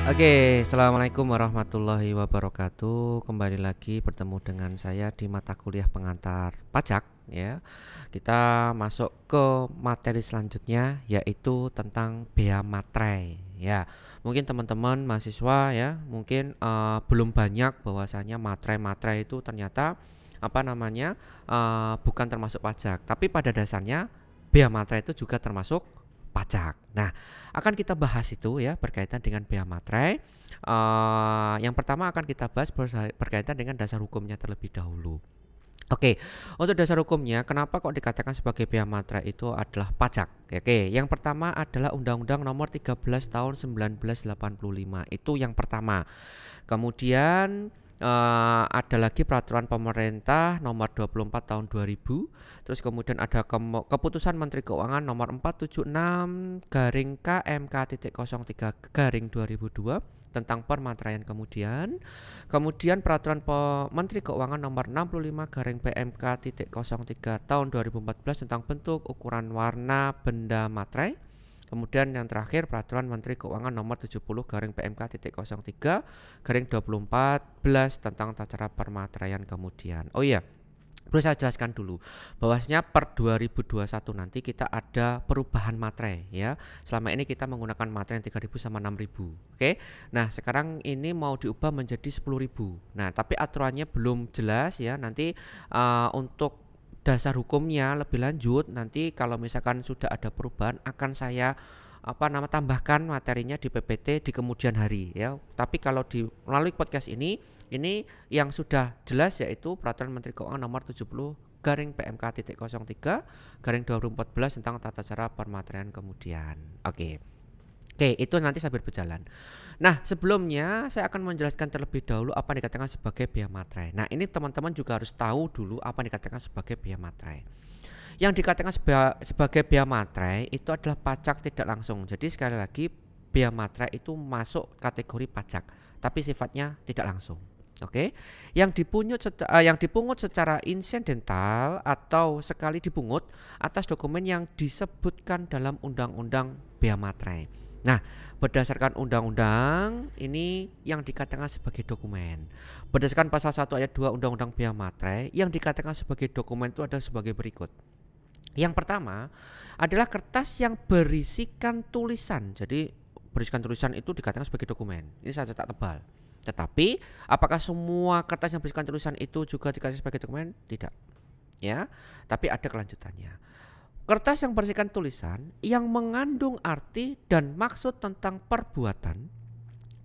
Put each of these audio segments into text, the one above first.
Oke, assalamualaikum warahmatullahi wabarakatuh. Kembali lagi bertemu dengan saya di mata kuliah pengantar pajak ya. Kita masuk ke materi selanjutnya yaitu tentang bea materai ya. Mungkin teman-teman mahasiswa ya, mungkin belum banyak bahwasanya materai-materai itu ternyata bukan termasuk pajak, tapi pada dasarnya bea materai itu juga termasuk pajak. Nah, akan kita bahas itu ya berkaitan dengan bea materai. Yang pertama akan kita bahas berkaitan dengan dasar hukumnya terlebih dahulu. Oke, untuk dasar hukumnya, kenapa kok dikatakan sebagai bea materai itu adalah pajak? Oke, yang pertama adalah Undang-Undang Nomor 13 Tahun 1985. Itu yang pertama. Kemudian ada lagi peraturan pemerintah nomor 24 tahun 2000. Terus kemudian ada keputusan Menteri Keuangan nomor 476 garing KMK.03 garing 2002 tentang permateraian. Kemudian peraturan Menteri Keuangan nomor 65 garing PMK.03 tahun 2014 tentang bentuk, ukuran, warna benda materai. Kemudian yang terakhir peraturan Menteri Keuangan nomor 70 garing PMK.03 garing 2014 tentang tata cara permateraian kemudian. Oh iya, perlu saya jelaskan dulu bahwasanya per 2021 nanti kita ada perubahan materai ya. Selama ini kita menggunakan materai yang 3.000 sama 6.000. Oke. Nah, sekarang ini mau diubah menjadi 10.000. Nah, tapi aturannya belum jelas ya. Nanti untuk dasar hukumnya lebih lanjut nanti kalau misalkan sudah ada perubahan akan saya tambahkan materinya di PPT di kemudian hari ya. Tapi kalau melalui podcast ini yang sudah jelas yaitu peraturan Menteri Keuangan nomor 70 garing PMK.03 garing 2014 tentang tata cara permateraian kemudian. Oke, itu nanti sambil berjalan. Nah, sebelumnya saya akan menjelaskan terlebih dahulu apa yang dikatakan sebagai bea materai. Nah, ini teman-teman juga harus tahu dulu apa yang dikatakan sebagai bea materai. Yang dikatakan sebagai bea materai itu adalah pajak tidak langsung. Jadi sekali lagi bea materai itu masuk kategori pajak, tapi sifatnya tidak langsung. Oke, yang dipungut secara insidental atau sekali dipungut atas dokumen yang disebutkan dalam Undang-Undang Bea Materai. Nah, berdasarkan undang-undang ini yang dikatakan sebagai dokumen. Berdasarkan pasal 1 ayat 2 Undang-Undang Bea Materai, yang dikatakan sebagai dokumen itu ada sebagai berikut. Yang pertama adalah kertas yang berisikan tulisan. Jadi berisikan tulisan itu dikatakan sebagai dokumen. Ini saya cetak tebal. Tetapi apakah semua kertas yang berisikan tulisan itu juga dikatakan sebagai dokumen? Tidak. Ya, tapi ada kelanjutannya. Kertas yang berisikan tulisan yang mengandung arti dan maksud tentang perbuatan,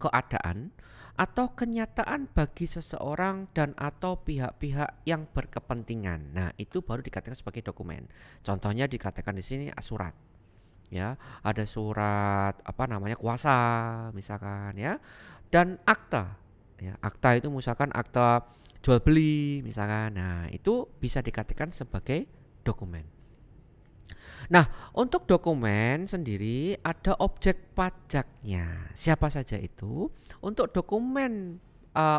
keadaan, atau kenyataan bagi seseorang dan atau pihak-pihak yang berkepentingan. Nah, itu baru dikatakan sebagai dokumen. Contohnya dikatakan di sini surat. Ya, ada surat kuasa misalkan ya. Dan akta. Ya, akta itu misalkan akta jual beli misalkan. Nah, itu bisa dikatakan sebagai dokumen. Nah, untuk dokumen sendiri ada objek pajaknya. Siapa saja itu? Untuk dokumen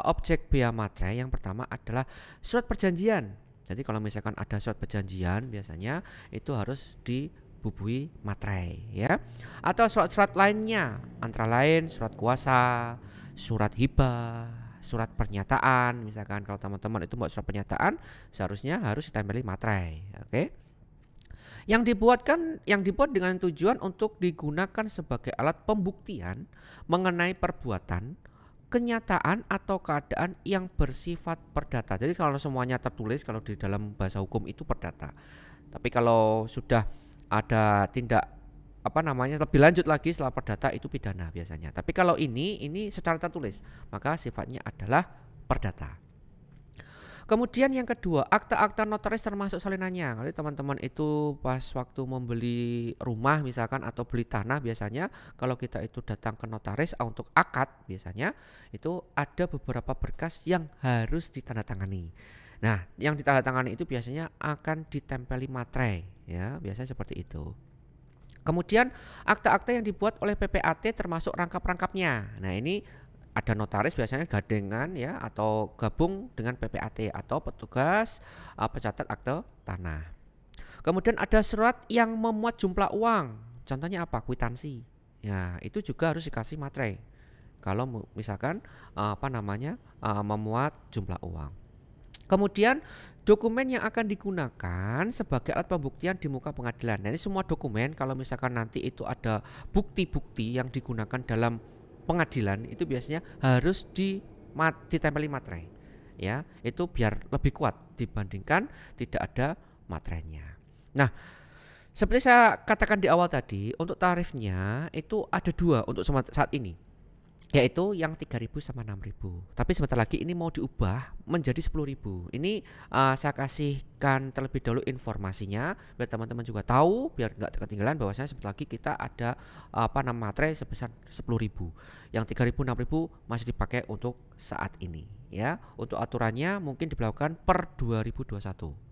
objek bea materai yang pertama adalah surat perjanjian. Jadi kalau misalkan ada surat perjanjian biasanya itu harus dibubuhi materai ya. Atau surat-surat lainnya, antara lain surat kuasa, surat hibah, surat pernyataan. Misalkan kalau teman-teman itu buat surat pernyataan seharusnya harus ditempeli materai. Oke. Yang dibuat dengan tujuan untuk digunakan sebagai alat pembuktian mengenai perbuatan, kenyataan atau keadaan yang bersifat perdata. Jadi kalau semuanya tertulis kalau di dalam bahasa hukum itu perdata. Tapi kalau sudah ada tindak lebih lanjut lagi setelah perdata itu pidana biasanya. Tapi kalau ini secara tertulis, maka sifatnya adalah perdata. Kemudian yang kedua, akta-akta notaris termasuk salinannya. Kalau teman-teman itu pas waktu membeli rumah misalkan atau beli tanah biasanya kalau kita itu datang ke notaris untuk akad biasanya itu ada beberapa berkas yang harus ditandatangani. Nah, yang ditandatangani itu biasanya akan ditempeli materai ya, biasanya seperti itu. Kemudian akta-akta yang dibuat oleh PPAT termasuk rangkap-rangkapnya. Nah, ini ada notaris biasanya gandengan ya atau gabung dengan PPAT atau petugas pencatat akte tanah. Kemudian ada surat yang memuat jumlah uang. Contohnya apa? Kwitansi. Ya, itu juga harus dikasih materai. kalau misalkan memuat jumlah uang. Kemudian dokumen yang akan digunakan sebagai alat pembuktian di muka pengadilan. Nah, ini semua dokumen kalau misalkan nanti itu ada bukti-bukti yang digunakan dalam pengadilan itu biasanya harus ditempeli materai. Ya, itu biar lebih kuat dibandingkan tidak ada materainya. Nah, seperti saya katakan di awal tadi, untuk tarifnya itu ada dua untuk saat ini, yaitu yang 3.000 sama 6.000. Tapi sebentar lagi ini mau diubah menjadi 10.000. Ini saya kasihkan terlebih dahulu informasinya biar teman-teman juga tahu, biar nggak ketinggalan bahwasanya sebentar lagi kita ada materai sebesar 10.000. Yang 3.000 6.000 masih dipakai untuk saat ini ya. Untuk aturannya mungkin diberlakukan per 2021.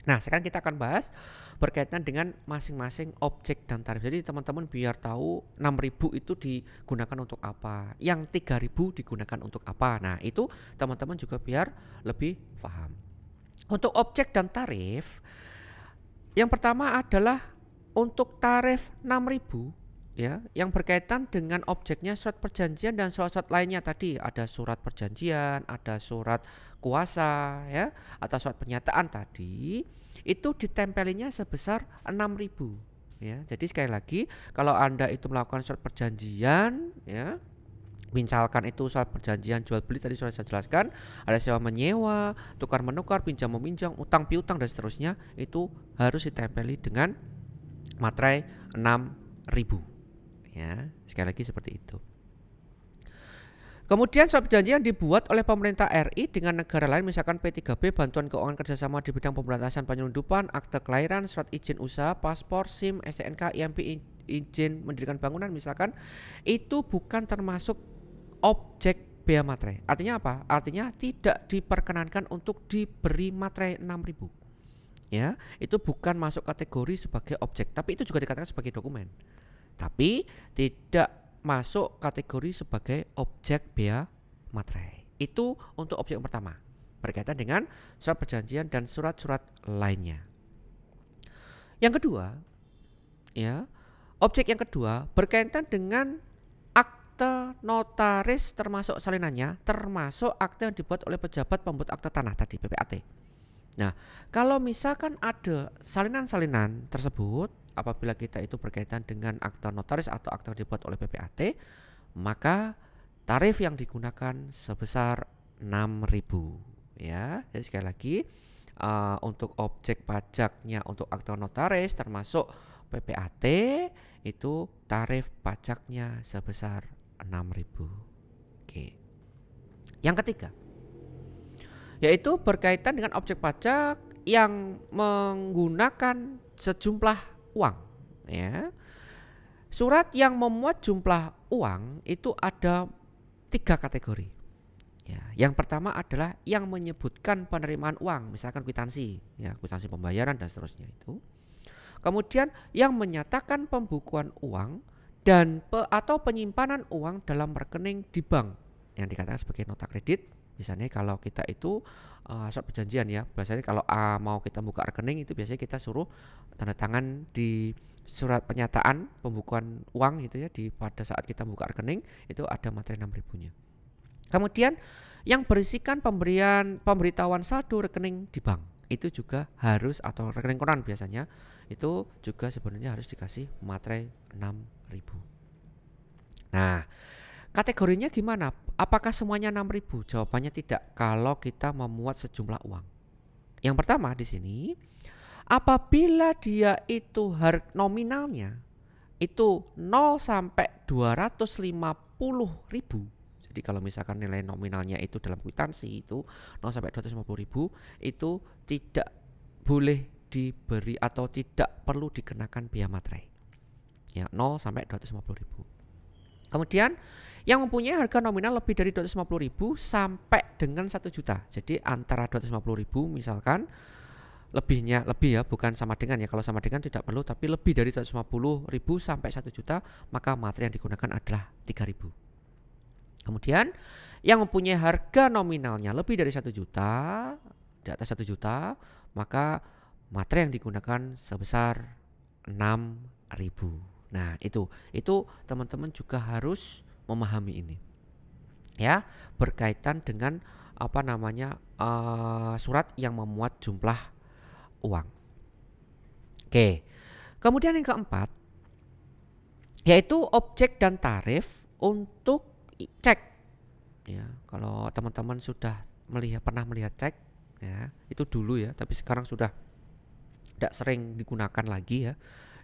Nah, sekarang kita akan bahas berkaitan dengan masing-masing objek dan tarif. Jadi teman-teman biar tahu 6.000 itu digunakan untuk apa, yang 3.000 digunakan untuk apa. Nah, itu teman-teman juga biar lebih paham. Untuk objek dan tarif, yang pertama adalah untuk tarif 6.000 ya, yang berkaitan dengan objeknya surat perjanjian dan surat-surat lainnya tadi. Ada surat perjanjian, ada surat kuasa ya, atau surat pernyataan tadi, itu ditempelinya sebesar 6.000 ya. Jadi sekali lagi, kalau Anda itu melakukan surat perjanjian ya, misalkan itu surat perjanjian jual beli tadi sudah saya jelaskan, ada sewa menyewa, tukar menukar, pinjam meminjam, utang piutang dan seterusnya, itu harus ditempeli dengan materai 6.000 ya. Sekali lagi seperti itu. Kemudian surat perjanjian dibuat oleh pemerintah RI dengan negara lain, misalkan P3B, bantuan keuangan kerjasama di bidang pemberantasan penyelundupan, akte kelahiran, surat izin usaha, paspor, SIM, STNK, IMP, izin mendirikan bangunan misalkan, itu bukan termasuk objek bea materai. Artinya apa? Artinya tidak diperkenankan untuk diberi materai 6.000. Ya, itu bukan masuk kategori sebagai objek, tapi itu juga dikatakan sebagai dokumen. Tapi tidak masuk kategori sebagai objek bea materai. Itu untuk objek yang pertama, berkaitan dengan surat perjanjian dan surat-surat lainnya. Yang kedua, ya, objek yang kedua berkaitan dengan akte notaris termasuk salinannya, termasuk akte yang dibuat oleh pejabat pembuat akte tanah tadi, PPAT. Nah, kalau misalkan ada salinan-salinan tersebut, apabila kita itu berkaitan dengan akta notaris atau akta yang dibuat oleh PPAT, maka tarif yang digunakan sebesar 6.000 ya. Jadi sekali lagi, untuk objek pajaknya untuk akta notaris termasuk PPAT itu tarif pajaknya sebesar 6.000. Oke. Yang ketiga, yaitu berkaitan dengan objek pajak yang menggunakan sejumlah uang ya. Surat yang memuat jumlah uang itu ada 3 kategori ya. Yang pertama adalah yang menyebutkan penerimaan uang, misalkan kwitansi ya, kwitansi pembayaran dan seterusnya itu. Kemudian yang menyatakan pembukuan uang dan atau penyimpanan uang dalam rekening di bank yang dikatakan sebagai nota kredit. Misalnya kalau kita itu surat perjanjian ya, biasanya kalau mau kita buka rekening itu biasanya kita suruh tanda tangan di surat pernyataan pembukuan uang gitu ya, pada saat kita buka rekening itu ada materai 6.000-nya. Kemudian yang berisikan pemberitahuan saldo rekening di bank itu juga harus, atau rekening koran biasanya itu juga sebenarnya harus dikasih materai 6.000. Nah, kategorinya gimana? Apakah semuanya 6.000? Jawabannya tidak kalau kita memuat sejumlah uang. Yang pertama di sini, apabila dia itu nominalnya itu 0 sampai 250.000. Jadi kalau misalkan nilai nominalnya itu dalam kwitansi itu 0 sampai 250.000, itu tidak boleh diberi atau tidak perlu dikenakan biaya materai. Ya, 0 sampai 250.000. Kemudian yang mempunyai harga nominal lebih dari 250.000 sampai dengan 1 juta. Jadi antara 250.000 misalkan, lebih ya, bukan sama dengan ya. Kalau sama dengan tidak perlu, tapi lebih dari 250.000 sampai 1 juta, maka materai yang digunakan adalah 3.000. Kemudian yang mempunyai harga nominalnya lebih dari 1 juta, di atas 1 juta, maka materai yang digunakan sebesar 6.000. Nah, itu teman-teman juga harus memahami ini ya, berkaitan dengan surat yang memuat jumlah uang. Oke. Kemudian yang keempat yaitu objek dan tarif untuk cek. Ya, kalau teman-teman sudah pernah melihat cek ya, itu dulu ya, tapi sekarang sudah tidak sering digunakan lagi ya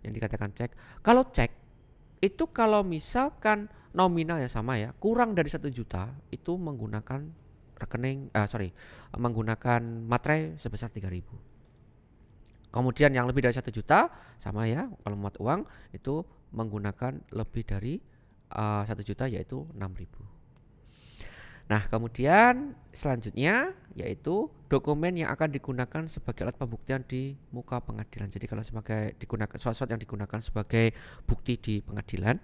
yang dikatakan cek. Kalau cek itu kalau misalkan nominal ya sama ya, kurang dari 1 juta itu menggunakan menggunakan materai sebesar 3.000. Kemudian yang lebih dari 1 juta sama ya, kalau muat uang itu menggunakan lebih dari 1 juta yaitu 6.000. Nah, kemudian selanjutnya yaitu dokumen yang akan digunakan sebagai alat pembuktian di muka pengadilan. Jadi kalau surat-surat yang digunakan sebagai bukti di pengadilan,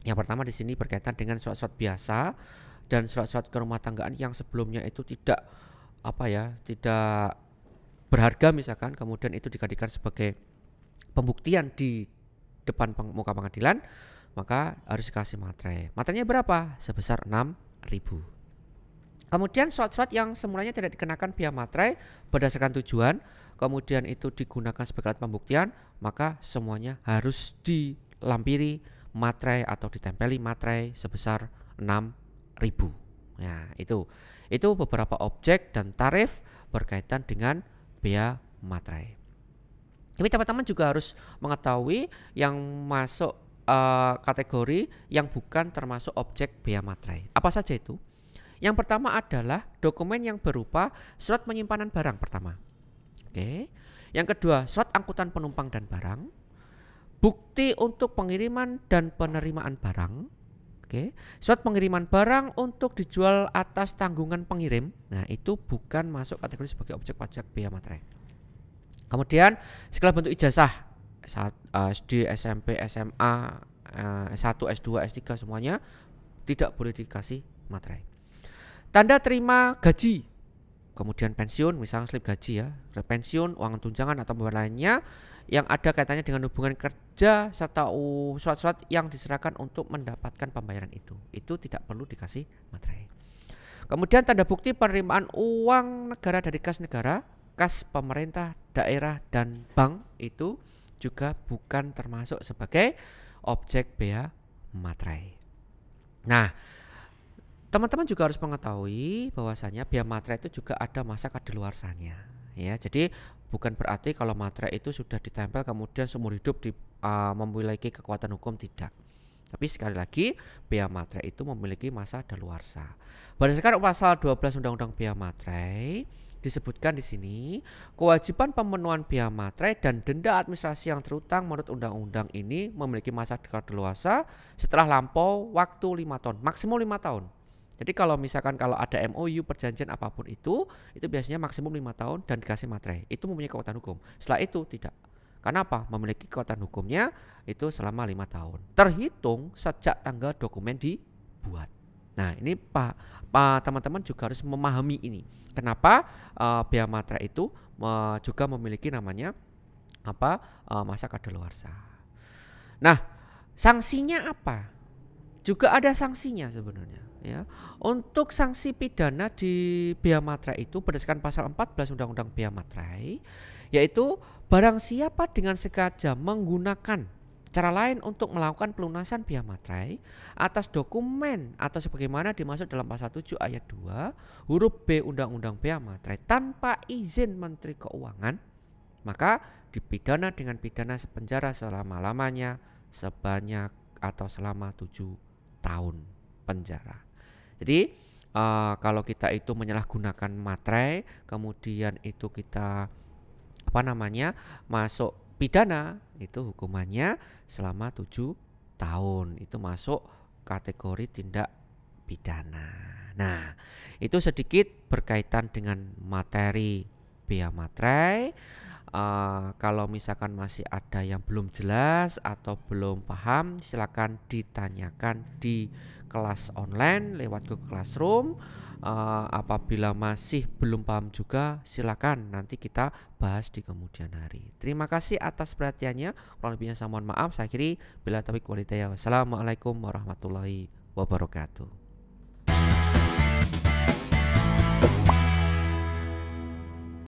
yang pertama di sini berkaitan dengan surat-surat biasa dan surat-surat kerumah tanggaan yang sebelumnya itu tidak berharga misalkan, kemudian itu dijadikan sebagai pembuktian di depan muka pengadilan, maka harus dikasih materai. Materainya berapa? Sebesar 6.000. Kemudian surat-surat yang semulanya tidak dikenakan biaya materai berdasarkan tujuan, kemudian itu digunakan sebagai alat pembuktian, maka semuanya harus dilampiri materai atau ditempeli materai sebesar 6.000. Nah, itu beberapa objek dan tarif berkaitan dengan bea materai. Tapi teman-teman juga harus mengetahui yang masuk kategori yang bukan termasuk objek bea materai. Apa saja itu? Yang pertama adalah dokumen yang berupa surat penyimpanan barang pertama. Oke. Yang kedua, surat angkutan penumpang dan barang, bukti untuk pengiriman dan penerimaan barang. Oke. Surat pengiriman barang untuk dijual atas tanggungan pengirim. Nah, itu bukan masuk kategori sebagai objek pajak bea materai. Kemudian segala bentuk ijazah SD, SMP, SMA, S1, S2, S3 semuanya tidak boleh dikasih materai. Tanda terima gaji, kemudian pensiun, misalnya slip gaji ya, pensiun, uang tunjangan atau pembayaran lainnya yang ada kaitannya dengan hubungan kerja serta surat-surat yang diserahkan untuk mendapatkan pembayaran itu tidak perlu dikasih materai. Kemudian tanda bukti penerimaan uang negara dari kas negara, kas pemerintah daerah dan bank itu juga bukan termasuk sebagai objek bea materai. Nah, teman-teman juga harus mengetahui bahwasanya bea materai itu juga ada masa kadaluarsanya ya. Jadi bukan berarti kalau materai itu sudah ditempel kemudian seumur hidup memiliki kekuatan hukum, tidak. Tapi sekali lagi bea materai itu memiliki masa kadaluarsa. Berdasarkan pasal 12 Undang-Undang Bea Materai disebutkan di sini kewajiban pemenuhan bea materai dan denda administrasi yang terutang menurut undang-undang ini memiliki masa kadaluarsa setelah lampau waktu 5 tahun, maksimum 5 tahun. Jadi kalau misalkan kalau ada MOU perjanjian apapun itu biasanya maksimum 5 tahun dan dikasih materai. Itu mempunyai kekuatan hukum. Setelah itu tidak. Karena apa? Memiliki kekuatan hukumnya itu selama 5 tahun. Terhitung sejak tanggal dokumen dibuat. Nah, ini teman-teman juga harus memahami ini. Kenapa bea materai itu juga memiliki namanya masa kadaluarsa. Nah, sanksinya apa? Juga ada sanksinya sebenarnya ya. Untuk sanksi pidana di bea materai itu berdasarkan pasal 14 Undang-Undang Bea Materai, yaitu barang siapa dengan sengaja menggunakan cara lain untuk melakukan pelunasan bea materai atas dokumen atau sebagaimana dimaksud dalam pasal 7 ayat 2 huruf B Undang-Undang Bea Materai tanpa izin Menteri Keuangan, maka dipidana dengan pidana penjara selama-lamanya sebanyak atau selama 7 tahun penjara. Jadi kalau kita itu menyalahgunakan materai, kemudian itu kita masuk pidana, itu hukumannya selama 7 tahun. Itu masuk kategori tindak pidana. Nah, itu sedikit berkaitan dengan materi bea materai. Kalau misalkan masih ada yang belum jelas atau belum paham, silakan ditanyakan di kelas online lewat Google Classroom. Apabila masih belum paham juga, silakan nanti kita bahas di kemudian hari. Terima kasih atas perhatiannya. Kurang lebihnya saya mohon maaf. Saya akhiri, bila taufiq wal hidayah. Wassalamualaikum warahmatullahi wabarakatuh.